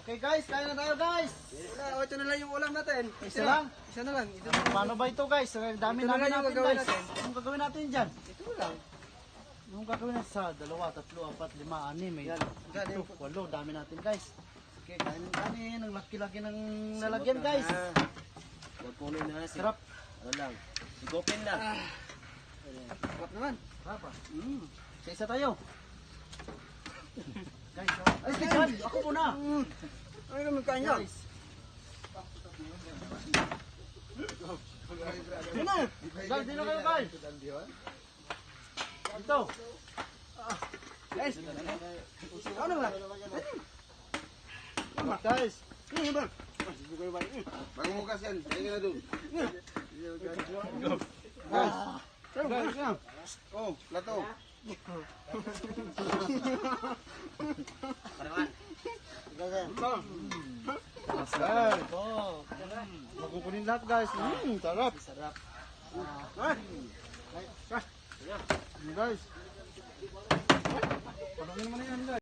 Okay guys, kain na tayo guys. Ito na lang yung ulam natin. Isa lang? Isa na lang. Paano ba ito guys? Ang dami Ito na namin lang yung natin gagawin guys. natin. Anong gagawin natin dyan? Ito lang. Anong gagawin natin sa 2, 3, 4, 5, 6, may Yan. 8, 8 dami natin guys. Okay, kanin. Ang laki-laki ng lalagyan guys. Huwag punin na. Sarap. Ano lang. Sigopin lang. Sarap naman. Sarap ah. Isa tayo. Guys, ay dyan. Ako muna. Ano naman kain niya? Guys. Guys, dito kayo guys. Ito. Guys. Ano ba? Guys. Ano ba? Pangumukas yan. Tingin na doon. Guys. Guys. Oh, plato. Guys. Makukunin lahat guys. Sarap. Sarap. Guys. Parang naman yan guys.